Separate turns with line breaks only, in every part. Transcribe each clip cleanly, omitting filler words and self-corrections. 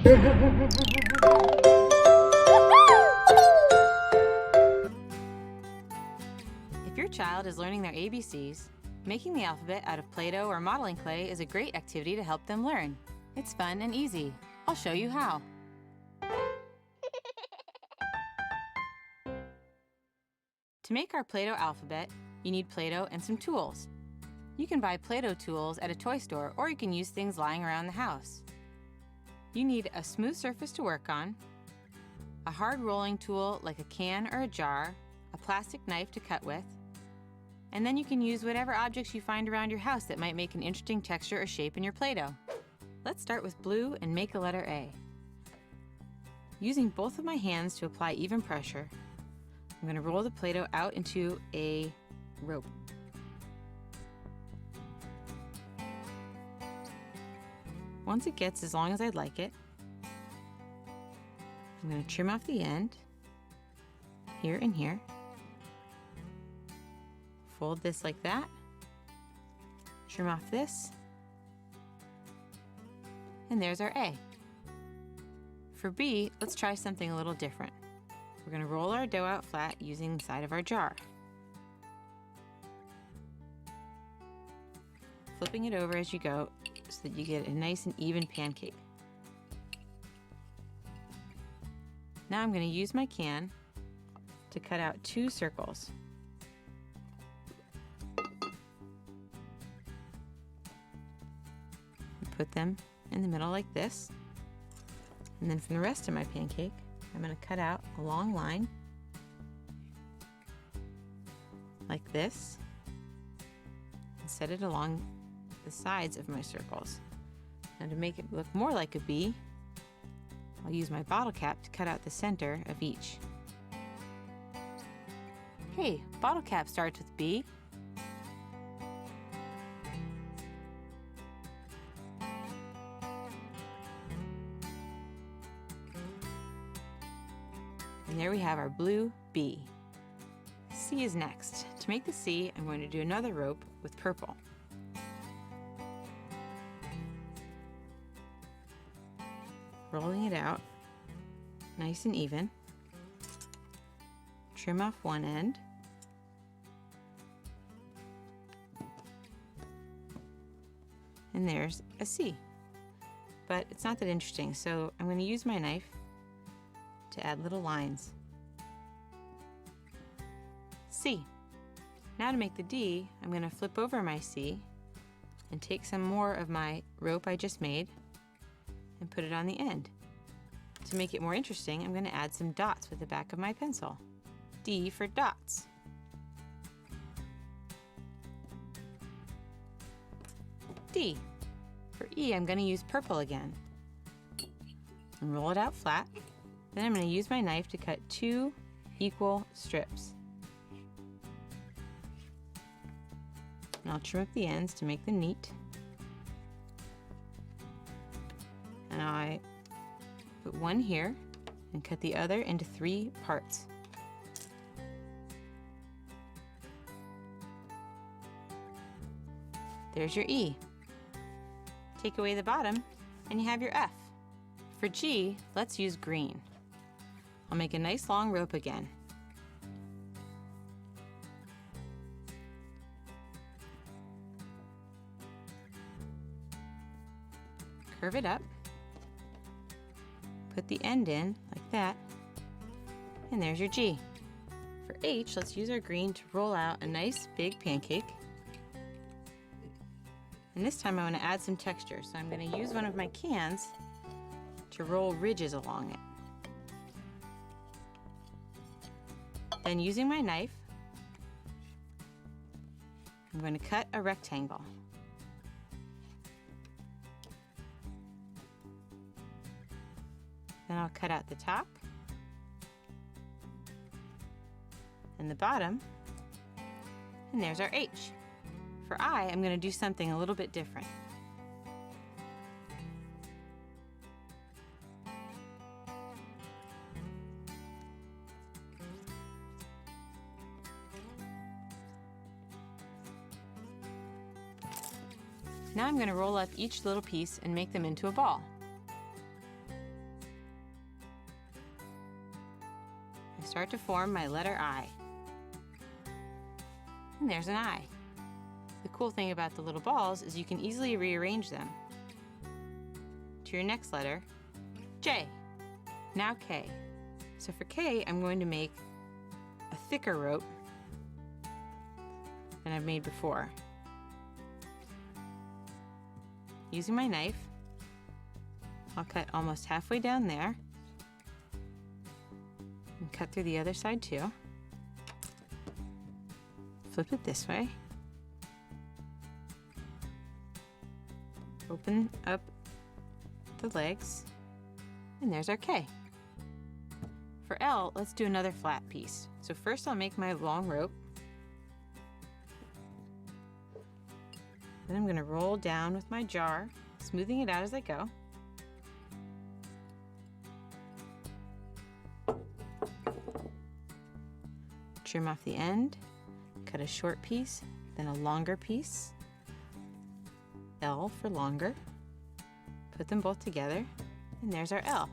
If your child is learning their ABCs, making the alphabet out of Play-Doh or modeling clay is a great activity to help them learn. It's fun and easy. I'll show you how. To make our Play-Doh alphabet, you need Play-Doh and some tools. You can buy Play-Doh tools at a toy store, or you can use things lying around the house. You need a smooth surface to work on, a hard rolling tool like a can or a jar, a plastic knife to cut with, and then you can use whatever objects you find around your house that might make an interesting texture or shape in your Play-Doh. Let's start with blue and make a letter A. Using both of my hands to apply even pressure, I'm going to roll the Play-Doh out into a rope. Once it gets as long as I'd like it, I'm going to trim off the end, here and here. Fold this like that, trim off this, and there's our A. For B, let's try something a little different. We're going to roll our dough out flat using the side of our jar. Flipping it over as you go so that you get a nice and even pancake. Now I'm going to use my can to cut out 2 circles. Put them in the middle like this, and then from the rest of my pancake, I'm going to cut out a long line like this and set it along the sides of my circles. Now to make it look more like a B, I'll use my bottle cap to cut out the center of each. Hey, bottle cap starts with B. And there we have our blue B. C is next. To make the C, I'm going to do another rope with purple. Rolling it out nice and even. Trim off one end. And there's a C. But it's not that interesting, so I'm going to use my knife to add little lines. C. Now to make the D, I'm going to flip over my C and take some more of my rope I just made and put it on the end. To make it more interesting, I'm going to add some dots with the back of my pencil. D for dots. D. For E, I'm going to use purple again. And roll it out flat. Then I'm going to use my knife to cut 2 equal strips. And I'll trim up the ends to make them neat. And I put one here and cut the other into 3 parts. There's your E. Take away the bottom and you have your F. For G, let's use green. I'll make a nice long rope again. Curve it up. Put the end in like that. And there's your G. For H, let's use our green to roll out a nice big pancake. And this time I want to add some texture, so I'm going to use one of my cans to roll ridges along it. Then using my knife, I'm going to cut a rectangle. Then I'll cut out the top and the bottom, and there's our H. For I, I'm going to do something a little bit different. Now I'm going to roll up each little piece and make them into a ball. I start to form my letter I. And there's an I. The cool thing about the little balls is you can easily rearrange them. To your next letter, J. Now K. So for K, I'm going to make a thicker rope than I've made before. Using my knife, I'll cut almost halfway down there and cut through the other side too. Flip it this way. Open up the legs, and there's our K. For L, let's do another flat piece. So first I'll make my long rope. Then I'm going to roll down with my jar, smoothing it out as I go. Trim off the end, cut a short piece, then a longer piece. L for longer. Put them both together, and there's our L.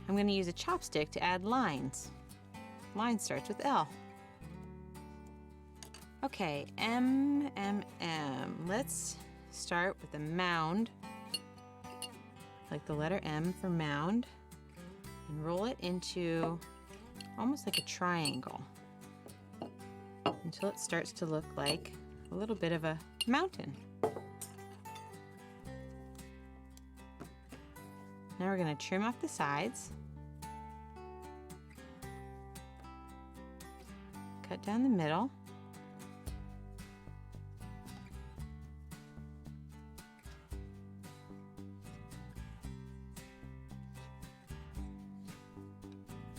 I'm going to use a chopstick to add lines. Line starts with L. Okay, M, M, M. Let's start with a mound, like the letter M for mound, and roll it into almost like a triangle until it starts to look like a little bit of a mountain. Now we're going to trim off the sides, cut down the middle,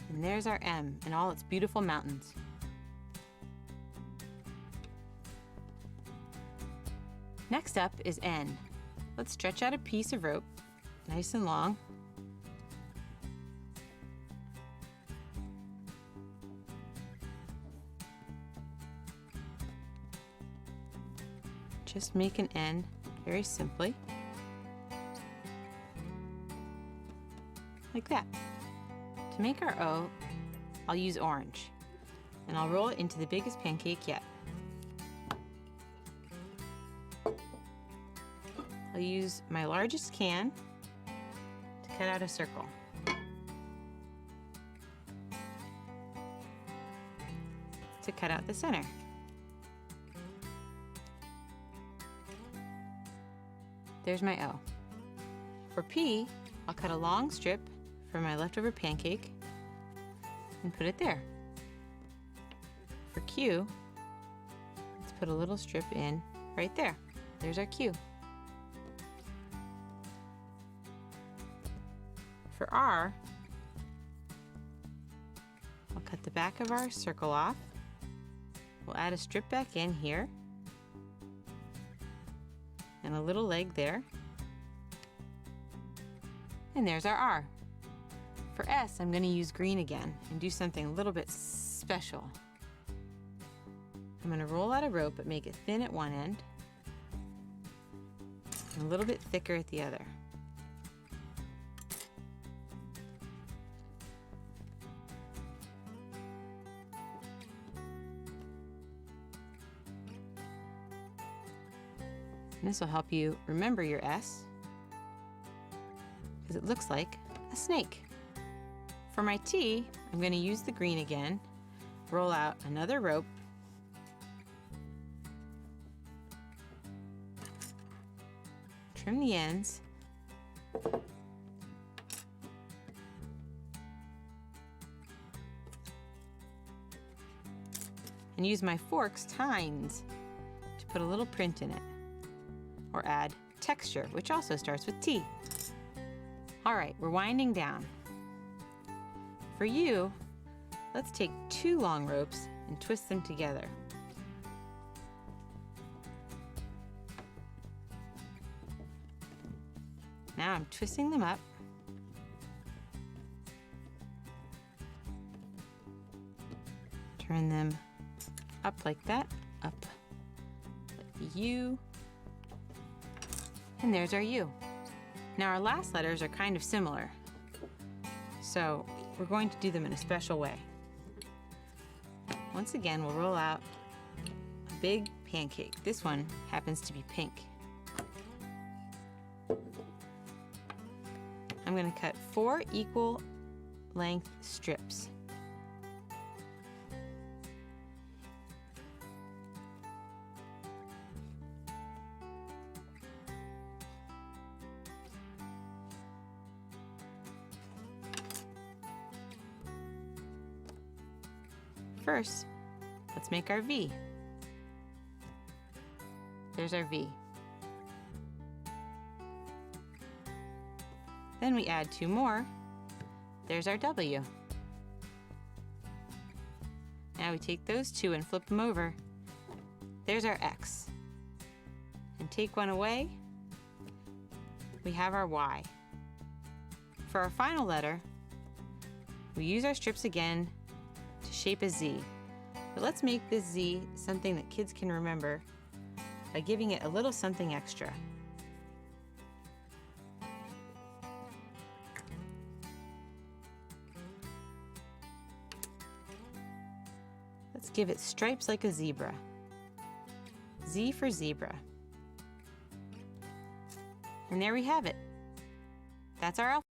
and there's our M and all its beautiful mountains. Next up is N. Let's stretch out a piece of rope, nice and long. Just make an N very simply, like that. To make our O, I'll use orange, and I'll roll it into the biggest pancake yet. I'll use my largest can to cut out a circle. To cut out the center. There's my O. For P, I'll cut a long strip from my leftover pancake and put it there. For Q, let's put a little strip in right there. There's our Q. For R, I'll cut the back of our circle off. We'll add a strip back in here and a little leg there. And there's our R. For S, I'm going to use green again and do something a little bit special. I'm going to roll out a rope but make it thin at one end and a little bit thicker at the other. And this will help you remember your S because it looks like a snake. For my T, I'm going to use the green again, roll out another rope, trim the ends, and use my fork's tines to put a little print in it, or add texture, which also starts with T. All right, we're winding down. For U, let's take 2 long ropes and twist them together. Now I'm twisting them up. Turn them up like that, up like U, and there's our U. Now our last letters are kind of similar, so we're going to do them in a special way. Once again, we'll roll out a big pancake. This one happens to be pink. I'm going to cut 4 equal length strips. First, let's make our V. There's our V. Then we add 2 more. There's our W. Now we take those 2 and flip them over. There's our X. And take one away, we have our Y. For our final letter, we use our strips again to shape a Z. But let's make this Z something that kids can remember by giving it a little something extra. Let's give it stripes like a zebra. Z for zebra. And there we have it. That's our alphabet.